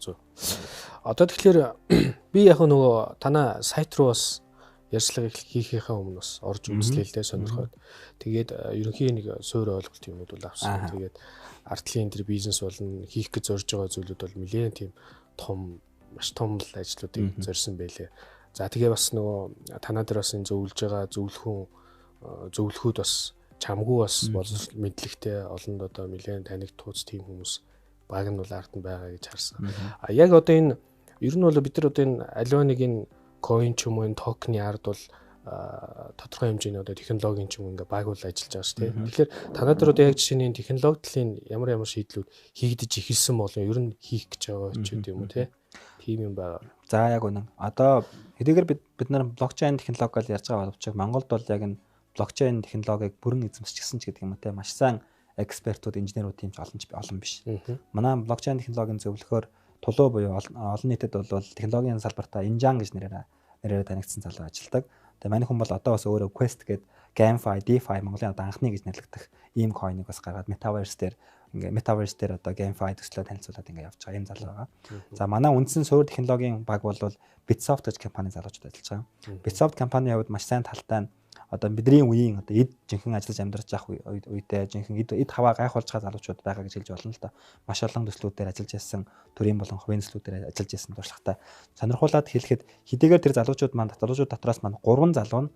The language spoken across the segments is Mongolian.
зөв. Одоо тэгэхээр би яг нөгөө танаа сайт руу бас ярьцлага хийхийнхаа өмнө бас орж үзлээ л дээ сонирхоод. Тэгээд ерөнхийн нэг суур ойлголт юмуд бол авсан. Тэгээд артлын энэ бизнес болон хийх гэж зорж байгаа зүйлүүд бол нэлээд тийм том маш том л ажлуудыг зорьсон байлээ. За тэгээ бас нөгөө танаа дээр бас энэ зөвлөж байгаа зөвлөхүүд бас чамгүй бас боловсрол мэдлэгтэй олонд одоо нэлээд таних тууц тийм хүмүүс баг нь бол ард нь байгаа гэж харсан. А яг одоо энэ ер нь бол бид нар одоо энэ аливаа нэг энэ coin ч юм уу энэ токены ард бол тодорхой хэмжээний одоо технологийн ч юм ингээ баг бол ажиллаж байгаа шүү дээ. Тэгэхээр танаа дээр одоо яг жишээний технологи талын ямар шийдлүүд хийгдэж ихэлсэн болон ер нь хийх гэж байгаа ч юм уу тийм юм байна. За яг үнэн. Одоо хэдийгээр бид нар блокчейн технологиор ярьж байгаа боловч Монголд бол яг энэ блокчейн технологиг бүрэн эзэмшчихсэн ч гэдэг юм те маш сайн экспертүүд, инженерүүд тийм ч олон биш. Манай блокчейн технологийн зөвлөхөөр тулуу буюу олон нийтэд бол технологийн салбартаа Инжан гэж нэрээр танигдсан залуу ажилладаг. Тэгээ манайх хүн бол одоо бас өөрөө Quest гэдэг GameFi, DeFi Монголын одоо анхны гэж нэрлэгдэх ийм coin-ыг бас гаргаад Metaverse дээр одоо GameFi төслөө танилцуулаад ингээ явж байгаа юм залуу байгаа. За манай үндсэн суур технологийн баг бол Bitsoft гэж компани залуучууд ажиллаж байгаа. Bitsoft компани яваад маш сайн талтай нь одоо бидний үеийн одоо эд жинхэнэ ажиллаж амьдарч явах үедээ жинхэнэ эд хаваа гайхуулж байгаа залуучууд байгаа гэж хэлж болно л да. Маш олон төслүүдээр ажиллаж байсан, төрийн болон хувийн төслүүдээр ажиллаж байсан туршлагатай. Сонирхуулаад хэлэхэд хэдийгээр тэр залуучууд дотроос маань 3 залуу нь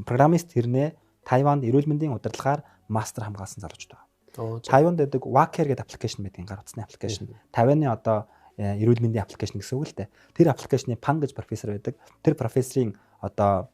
программист хэрнээ Тайванд эрүүл мэндийн удирдлагаар мастер хамгаалсан залуучууд байгаа. Тайванд гэдэг Wacare гэдэг аппликейшн байдаг, гар утасны аппликейшн. Тавианы одоо эрүүл мэндийн аппликейшн гэсэн үг л дээ. Тэр аппликейшны Пан гэж профессор байдаг. Тэр профессорын одоо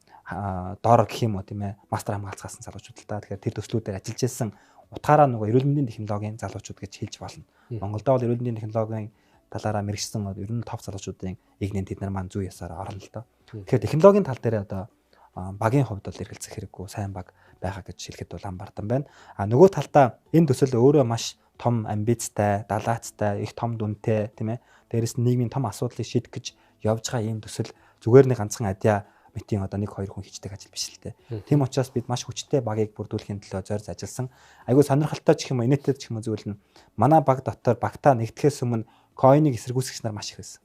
доор гэх юм уу тийм ээ мастер хамгаалцгаасан залуучууд л та. Тэгэхээр тэр төслүүдээр ажиллаж ирсэн утгаараа нөгөө эрүүл мэндийн технологийн залуучууд гэж хэлж болно. Монголда бол эрүүл мэндийн технологийн талаараа мэрэгчсэн ер нь топ залуучуудын игнэн тэд нар маань зүй ясаар орно л доо. Тэгэхээр технологийн тал дээр одоо багийн хувьд бол эргэлзэх хэрэггүй сайн баг байгаа гэж хэлэхэд бол амбардан байна. А нөгөө талдаа энэ төсөл өөрөө маш том амбицтай, далаацтай, их том дүнтэй тийм ээ. Дээрээс нь нийгмийн том асуудлыг шийдэх гэж явж байгаа ийм төсөл зүгээр нэг ганцхан адья мэтийн одоо 1-2 хүн хийдэг ажил биш л дээ. Тийм учраас бид маш хүчтэй багийг бүрдүүлэхийн төлөө зорж ажилласан. Айгүй сонирхолтой ч юм уу, инээдтэй ч юм уу зүйл нь манай баг дотор багтаа нэгдэхээс өмнө coin-ыг эсэргүүцгч нар маш их байсан.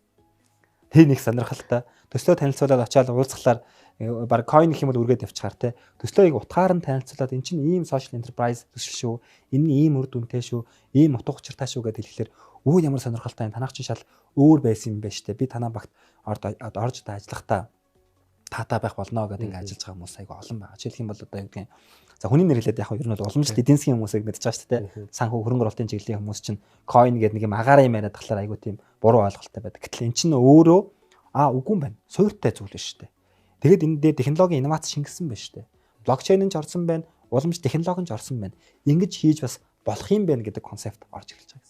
Тэр нэг сонирхолтой. Төслөө танилцуулаад очиад уулзахлаар баг coin гэх юм бол үргээд явчихаар те. Төслөөийг утгаар нь танилцуулаад эн чинь ийм social enterprise төсөл шүү. Энэ нь ийм үр дүнтэй шүү. Ийм утга учиртай шүү гэдээ хэлэхээр өө ямар сонирхолтой танах чинь шал өөр байсан юм байна штэ. Би танаа багт орж ажиллахдаа таатай байх болно гэдэг ингээд ажиллаж байгаа хүмүүс айгүй олон байгаа. Жишээлх юм бол одоо юу гэдгийг за хүний нэр хэлээд яг нь ер нь бол уламжлалт эдийн засгийн хүмүүсийг мэдж байгаа шүү дээ. Санхүү хөрөнгө оруулалтын чиглэлийн хүмүүс чинь coin гэдэг нэг юм агаараа юм яриад тахлаар айгүй тийм буруу ойлголттой байдаг. Гэтэл эн чинь өөрөө үгүй юм байна. Суурьтай зүйл биш шүү дээ. Тэгээд энэ дээр технологийн инновац шингэсэн байна шүү дээ. Блокчейн нь ч орсон байна, уламж технологи нь ч орсон байна. Ингэж хийж бас болох юм байна гэдэг концепт орж ирж байгаа.